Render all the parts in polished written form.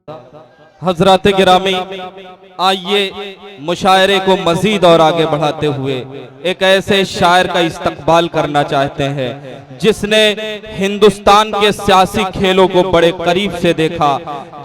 हजरात गिरामी, आइए मुशायरे को मजीद और आगे बढ़ाते हुए एक ऐसे शायर का इस्तकबाल करना चाहते हैं जिसने हिंदुस्तान के सियासी खेलों को बड़े करीब से देखा,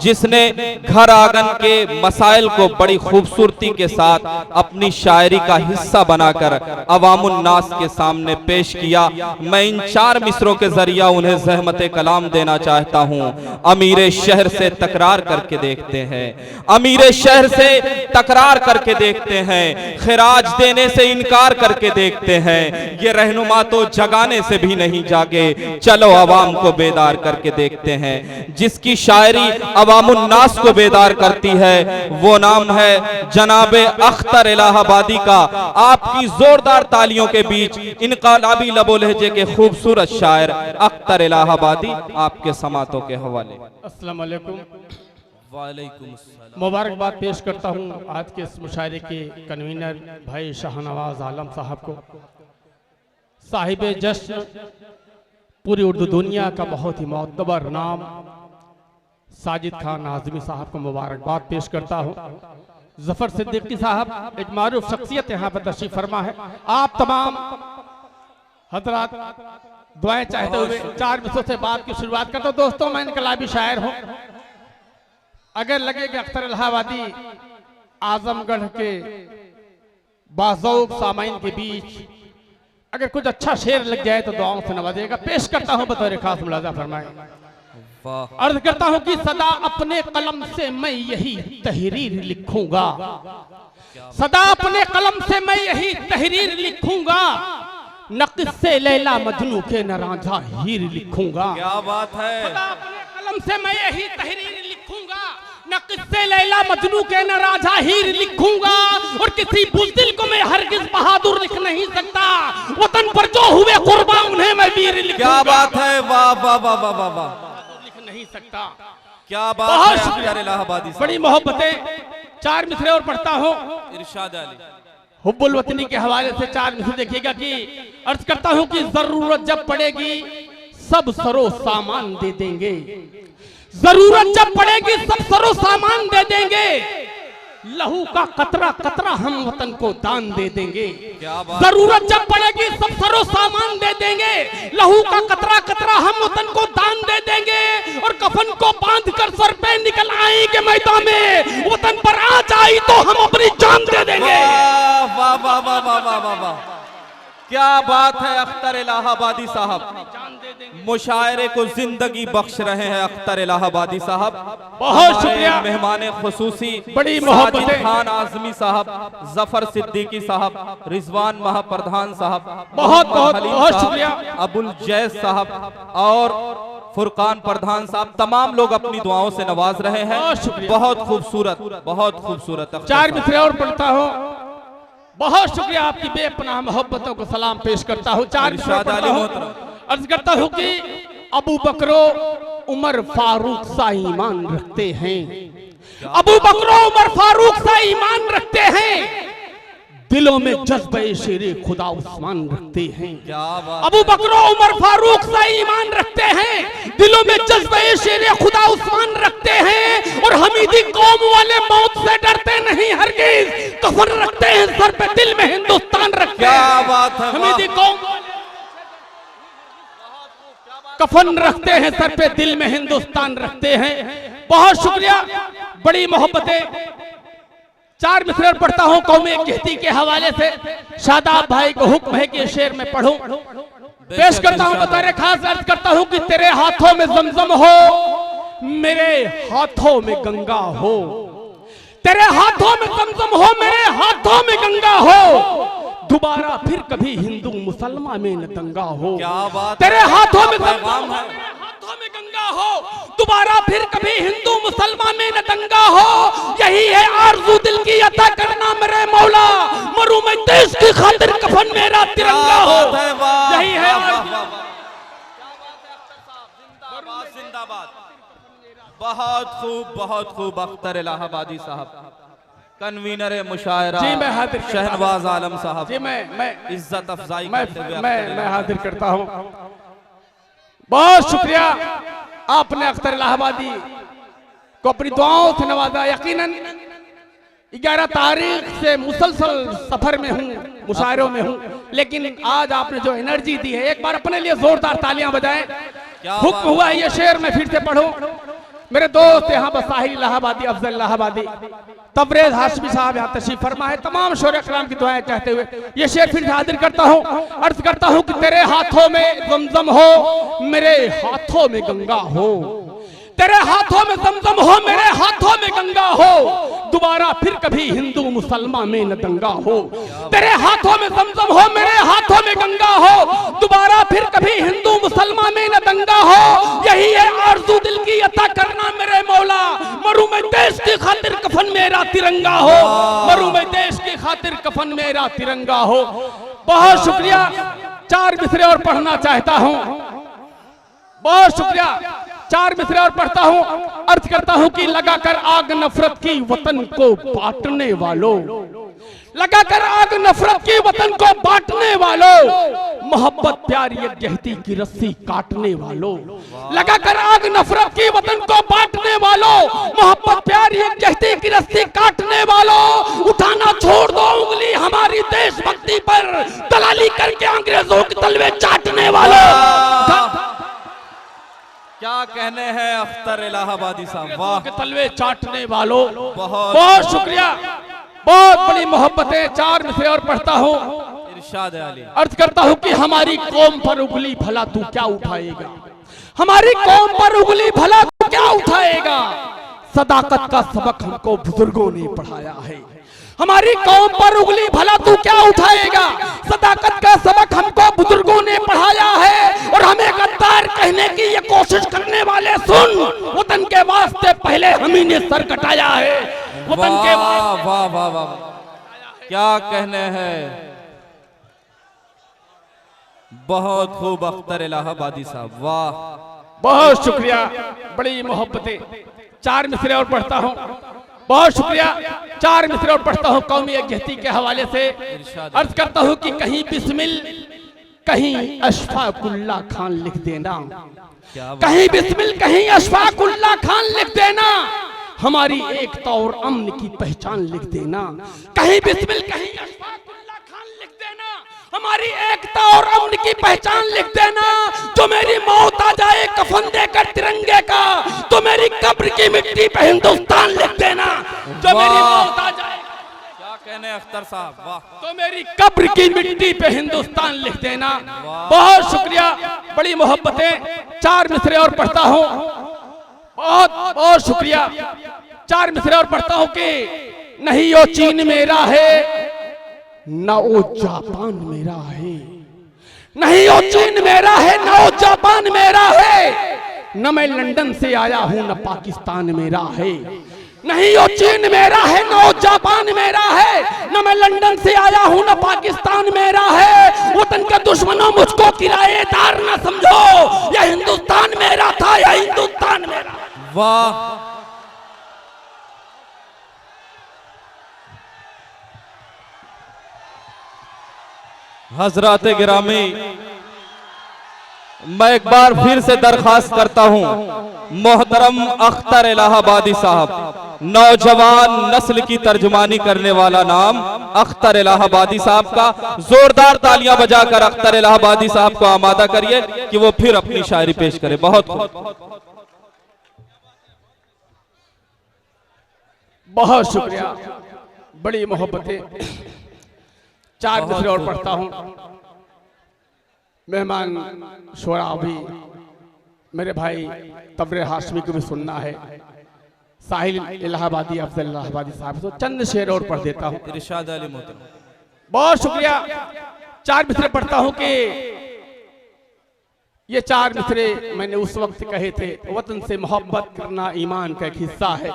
जिसने घर आंगन के मसाइल को बड़ी खूबसूरती के साथ अपनी शायरी का हिस्सा बनाकर अवामुन नास के सामने पेश किया। मैं इन 4 मिसरों के जरिया उन्हें ज़हमत कलाम देना चाहता हूँ। अमीर शहर से तकरार करके देखते हैं, अमीर शहर से तकरार करके देखते हैं, खिराज देने से इनकार करके देखते हैं। ये रहनुमा तो जगाने से भी नहीं जागे, चलो अवाम को बेदार करके देखते हैं। जिसकी शायरी अवामुन नास को बेदार करती है वो नाम है जनाबे अख्तर इलाहाबादी का। आपकी जोरदार तालियों के बीच इनकलाबी लबो लहजे के खूबसूरत शायर अख्तर इलाहाबादी आपके समातों के हवाले। अस्सलाम वालेकुम। वालेकुम अस्सलाम। मुबारकबाद पेश करता हूँ आज के इस मुशायरे के कन्वीनर भाई शाहनवाज आलम साहब को, साहिब जश्न पूरी उर्दू दुनिया का बहुत ही मोतबर नाम साजिद खान आज़मी साहब को मुबारकबाद पेश करता हूँ। जफर सिद्दीकी साहब एक मारूफ शख्सियत यहाँ पर तशरीफ फरमा है। आप तमाम हजरात दुआएं चाहते हुए 4 मिसरों से बात की शुरुआत करता हूँ। दोस्तों, मैं इनकलाबी शायर हूँ। अगर लगे कि अख्तर इलाहाबादी आजमगढ़ के बाज़ौक सामाइन के बीच अगर कुछ अच्छा शेर लग जाए तो दुआओं से नवाजेगा। पेश करता हूँ बतौर खास मुलाजा फरमाए। अर्ज करता हूँ कि सदा अपने कलम से मैं यही तहरीर लिखूंगा, सदा अपने कलम से मैं यही तहरीर लिखूंगा, न किस्से लैला मजनू के न रांझा हीर लिखूंगा। क्या बात है। सदा अपने कलम से मैं यही तहरीर लिखूंगा, न किस्से लैला मजनू के न रांझा हीर लिखूंगा, और किसी बुज़दिल को मैं हरगिज़ बहादुर लिख नहीं सकता, वतन पर जो हुए कुर्बान उन्हें मैं वीर लिखूंगा। क्या बात है। वाह वाह वाह वाह वाह वाह। नहीं सकता। क्या बात है अख्तर इलाहाबादी। बड़ी मोहब्बतें 4 मिसरे और पढ़ता हूँ। इरशाद अली हुब्बुल वतनी के हवाले से 4 मिसरे देखिएगा कि अर्ज करता हूँ कि जरूरत जब पड़ेगी सब सरो सामान दे देंगे, जरूरत जब पड़ेगी सब सरो सामान दे देंगे, लहू का कतरा कतरा हम वतन को दान दे देंगे। जरूरत जब पड़ेगी सब सरो सामान दे देंगे, लहू का कतरा कतरा हम वतन को दान दे देंगे, और कफन को बांध कर सर पे निकल आएंगे मैदान में, वतन पर आ जाए तो हम अपनी जान दे देंगे। वाह वाह वाह वाह वाह वाह वाह। क्या बात है अख्तर इलाहाबादी साहब, मुशायरे को जिंदगी बख्श रहे हैं अख्तर इलाहाबादी साहब। बहुत शुक्रिया। मेहमान खुसूसी बड़ी मोहब्बत खान आज़मी साहब, जफर सिद्दीकी साहब, रिजवान महाप्रधान साहब, बहुत बहुत बहुत शुक्रिया, अबुल जैद साहब और फुरकान प्रधान साहब, तमाम लोग अपनी दुआओं से नवाज रहे हैं। बहुत खूबसूरत, बहुत खूबसूरत। 4 मिसरे और पढ़ता हूँ। बहुत शुक्रिया, आपकी बेपनाह मोहब्बतों को सलाम पेश करता हूँ। 4 मिसरे पढ़ता हूँ। अर्ज करता हूँ कि अबू बकरो उमर फारूक सा ईमान रखते हैं, अबू बकरो उमर फारूक सा ईमान रखते हैं, दिलों में जज्बे शेरे खुदा उस्मान रखते हैं। अबू बकरो उमर फारूक सा ईमान रखते हैं, दिलों में जज्बे शेरे खुदा उस्मान रखते हैं, और हमीदी कौम वाले मौत से डरते नहीं हरगिज़, कफन रखते हैं सर पे दिल में हिंदुस्तान रखते हैं। क्या बात है। हमीदी कौम कफन रखते हैं सर पे दिल में हिंदुस्तान रखते हैं। बहुत शुक्रिया, बड़ी मोहब्बतें। 4 मिसरे पढ़ता हूँ कौमे कहती के हवाले से। शादाब भाई को हुक्म है कि शेर में पढ़ूं। पेश करता हूँ बतौर खास। अर्ज करता हूँ कि तेरे हाथों में जमजम हो, मेरे हाथों में गंगा हो, तेरे हाथों में जमजम हो, मेरे हाथों में गंगा हो, दोबारा फिर कभी हिंदू मुसलमान में न दंगा हो। क्या बात। तेरे हाथों में जमजम है, हाथों में गंगा हो, दोबारा फिर कभी हिंदू मुसलमान में न दंगा हो, यही है आरज़ू दिल की अता करना मेरे मौला, मरूं मैं देश की खातिर कफन मेरा तिरंगा हो। यही है जिंदाबाद। बहुत खूब अख्तर इलाहाबादी साहब, कन्वीनर मुशायरा शहनवाज आलम साहब। जी मैं इज्जत अफजाई मैं हाजिर करता हूँ। बहुत शुक्रिया, आपने अख्तर इलाहाबादी को अपनी दुआओं से नवाजा। यकीनन 11 तारीख से मुसलसल सफर में हूँ, मुशायरों में हूँ, लेकिन आज आपने जो एनर्जी दी है, एक बार अपने लिए जोरदार तालियां बजाएं। हुक्म हुआ है ये शेर मैं फिर से पढ़ूं। मेरे दोस्त यहाँ बसाहिर इलाहाबादी, अफजल इलाहाबादी, तबरेज हाशमी साहब यहाँ तशरीफ फरमा है, तमाम शोरे कराम की दुआएं चाहते हुए ये शेर फिर से हाजिर करता हूँ। अर्ज करता हूँ कि तेरे हाथों में जमजम हो, मेरे हाथों में गंगा हो, तेरे हाथों में जमजम हो, मेरे हाथों में गंगा हो, दोबारा फिर कभी हिंदू मुसलमान में न दंगा हो। तेरे हाथों में जमजम हो, मेरे हाथों में गंगा हो, दोबारा फिर कभी हिंदू मुसलमान में न दंगा हो। यही है आरज़ू दिल की अता करना मेरे मौला, मरूं मैं देश की खातिर कफन मेरा तिरंगा हो, मरूं मैं देश की खातिर कफन मेरा तिरंगा हो। बहुत शुक्रिया। 4 मिसरे और पढ़ना चाहता हूँ। बहुत शुक्रिया। 4 मिसरे और पढ़ता हूँ। अर्ज करता हूँ कि लगाकर आग नफरत की वतन को बांटने वालों, लगाकर आग नफरत की वतन को बांटने वालों, मोहब्बत प्यार यकजहती की रस्सी काटने वालों, लगाकर आग नफरत की वतन को बांटने वालों, मोहब्बत प्यार यकजहती की रस्सी काटने वालों, उठाना छोड़ दो उंगली हमारी देशभक्ति पर, दलाली करके अंग्रेजों के तलवे चाटने वालों। क्या कहने हैं अख्तर इलाहाबादी साहब, वाह। के तलवे चाटने वालों, बहुत शुक्रिया। बहुत बड़ी मोहब्बतें। 4 मिसरे और पढ़ता हूँ। इरशाद अली। अर्ज करता हूँ कि हमारी कौम पर उंगली भला तू क्या उठाएगा, हमारी कौम पर उंगली भला तू क्या उठाएगा। सदाकत का सबक हमको बुजुर्गों ने पढ़ाया है, हमारी कौम पर उंगली भला तू क्या उठाएगा। सदाकत का सबक हमको बुजुर्गों ने पढ़ाया है, और हमें गद्दार कहने की ये कोशिश करने वाले सुन, वतन के वास्ते पहले हम ही ने सर कटाया है। वतन के वाह वाह वाह वाह, क्या कहने हैं। बहुत खूब अख्तर इलाहाबादी साहब, वाह। बहुत शुक्रिया। बड़ी मोहब्बतें। 4 मिसरे और पढ़ता हूँ। बहुत शुक्रिया। 4 मिसरे और पढ़ता हूँ कौमी यकजहती के हवाले से। अर्ज करता हूँ कि कहीं बिस्मिल, कहीं अशफाकुल्ला खान लिख देना, कहीं बिस्मिल, कहीं अशफाकुल्ला खान लिख देना, हमारी एकता और अमन की पहचान लिख देना। कहीं बिस्मिल, कहीं अशफाकुल्ला खान लिख देना, हमारी एकता और अमन की पहचान लिख देना। जो मेरी मौत आ जाए कफन देकर तिरंगे का, तो मेरी कब्र की मिट्टी पे हिंदुस्तान लिख देना। जो मेरी मौत आ जाए, क्या कहने अख्तर साहब, वाह। तो मेरी कब्र की मिट्टी पे हिंदुस्तान लिख देना। बहुत शुक्रिया। बड़ी मोहब्बतें। 4 मिसरे और पढ़ता हूँ। बहुत बहुत शुक्रिया। 4 मिसरे और पढ़ता हूँ कि नहीं वो चीन मेरा है, ना वो जापान मेरा है, नहीं वो चीन मेरा है, ना वो जापान मेरा है, न मैं लंदन से आया हूं, न पाकिस्तान मेरा है। नहीं वो चीन मेरा है, न वो जापान मेरा है, न मैं लंदन से आया हूं, न पाकिस्तान मेरा है। वतन के दुश्मनों मुझको किराएदार न समझो, यह हिंदुस्तान मेरा था, यह हिंदुस्तान मेरा। वाह। हजरात गिरामी, मैं एक बार फिर से दरखास्त करता हूं, मोहतरम अख्तर इलाहाबादी साहब, नौजवान नस्ल की तर्जुमानी करने वाला नाम अख्तर इलाहाबादी साहब का, जोरदार तालियां बजाकर अख्तर इलाहाबादी साहब को आमादा करिए कि वो फिर अपनी शायरी पेश करे। बहुत बहुत शुक्रिया। बड़ी मोहब्बतें। 4 मिसरे और पढ़ता हूँ। मेहमान शोरा भी मेरे भाई तबरे हाशमी को भी सुनना है, साहिल इलाहाबादी, अफजल इलाहाबादी साहब तो चंद शेर और पढ़ देता हूँ। इरशाद अली मोहतरम। बहुत शुक्रिया। 4 मिसरे पढ़ता हूँ कि ये 4 मिसरे मैंने उस वक्त कहे थे। वतन से मोहब्बत करना ईमान का एक हिस्सा है।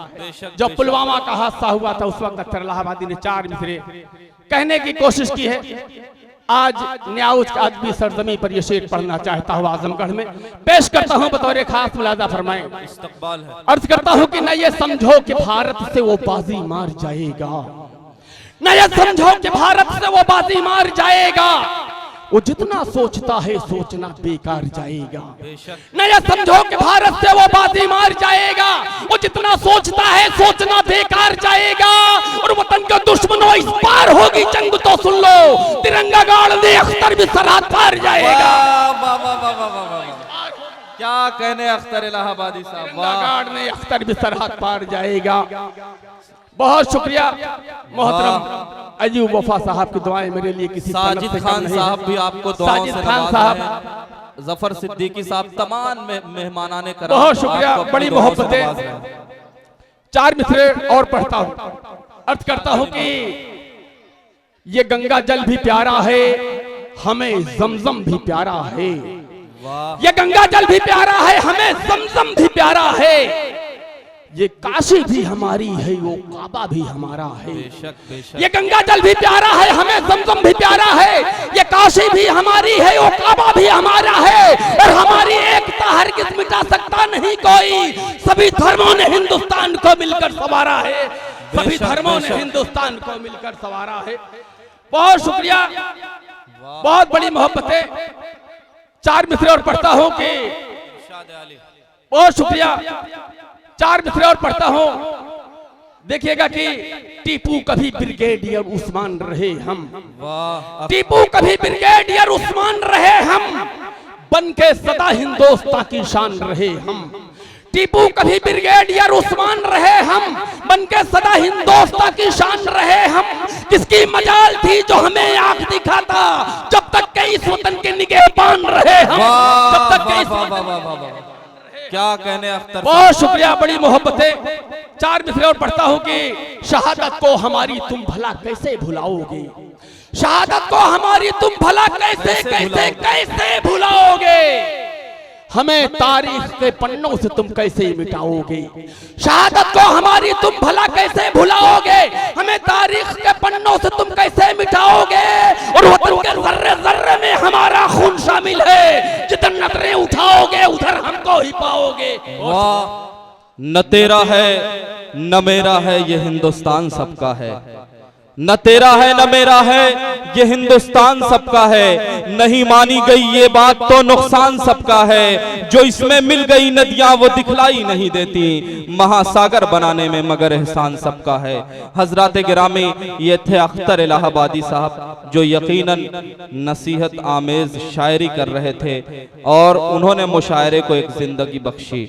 जब पुलवामा का हादसा हुआ था उस वक्त अख्तर इलाहाबादी ने 4 मिसरे कहने की कोशिश की है। आज न्याउज का आदमी सरजमी पर यह शेर पढ़ना चाहता हूँ आजमगढ़ में पेश करता हूँ बतौर खास मुलाजा फरमाएं। अर्ज करता हूँ कि न ये समझो कि भारत से वो बाजी मार जाएगा, न ये समझो कि भारत से वो बाजी मार जाएगा। वो जितना सोचता है सोचना बेकार जाएगा। न ये समझो कि भारत से वो बाजी मार जाएगा, वो जितना सोचता है सोचना बेकार जाएगा। और वतन के दुश्मनों इस पार होगी जंग तो सुन लो, तिरंगा गाड़ दे अख्तर भी सरहद पार जाएगा। वाह वाह वाह वाह वाह वाह, क्या कहने अख्तर इलाहाबादी साहब, वाह। गार्ड ने अख्तर भी सरहद पार जाएगा। बहुत शुक्रिया मोहतरम अयूब वफा साहब की दुआएं मेरे लिए किसी साजिद खान साहब भी आपको दुआओं से नवाज साहब, हैं। जफर सिद्दीकी साहब तमाम मेहमानाने कराम, बहुत शुक्रिया, आपको अपनी बड़ी दुआओं से मोहब्बतें। नवाज हैं। 4 मिसरे और पढ़ता हूं, अर्ज करता हूं कि ये गंगा जल भी प्यारा है, हमें जमजम भी प्यारा है। वाह, ये गंगा जल भी प्यारा है, हमें जमजम भी प्यारा है। ये काशी भी हमारी है, वो काबा भी हमारा है। बेशक बेशक। ये गंगा जल भी प्यारा है, हमें जमजम भी प्यारा है। ये काशी भी हमारी है, वो काबा भी हमारा है। और हमारी एकता हरगिज़ मिटा सकता नहीं कोई। सभी धर्मों ने हिंदुस्तान को मिलकर संवारा है, सभी धर्मों ने हिंदुस्तान को मिलकर संवारा है। बहुत शुक्रिया, बहुत बड़ी मोहब्बतें। 4 मिसरे और पढ़ता हूं कि बहुत शुक्रिया। 4 मिसरे और पढ़ता हूं, देखिएगा कि टीपू कभी ब्रिगेडियर उस्मान रहे हम। वाह, टीपू कभी ब्रिगेडियर उस्मान रहे हम, बन के सदा हिंदुस्तान की शान रहे हम। टीपू कभी ब्रिगेडियर उस्मान रहे हम, बन के सदा हिंदुस्तान की शान रहे हम। किसकी मजाल थी जो हमें आंख दिखाता, जब तक के इस वतन के निगहबान रहे हम। जब तक के इस क्या कहने अख्तर। बहुत शुक्रिया, बड़ी मोहब्बतें। 4 मिसरे और पढ़ता हूं कि शहादत को हमारी तुम भला कैसे भुलाओगे, शहादत को हमारी तुम भला कैसे कैसे कैसे भुलाओगे। हमें तारीख के पन्नों से तुम कैसे मिटाओगे, शहादत को हमारी तुम भला कैसे भुलाओगे। हमें तारीख के पन्नों से तुम कैसे मिटाओगे। और वतन के जर्रे जर्रे में हमारा खून शामिल है, जिधर नजरें उठाओगे उधर हमको ही पाओगे। वाह, न तेरा है न मेरा है, ये हिंदुस्तान सबका है। न तेरा है न मेरा है, ये हिंदुस्तान सबका है। नहीं मानी गई ये बात तो नुकसान सबका है। जो इसमें मिल गई नदियां वो दिखलाई नहीं देती, महासागर बनाने में मगर एहसान सबका है। हजरात गिरामी, ये थे अख्तर इलाहाबादी साहब, जो यकीनन नसीहत आमेज शायरी कर रहे थे और उन्होंने मुशायरे को एक जिंदगी बख्शी।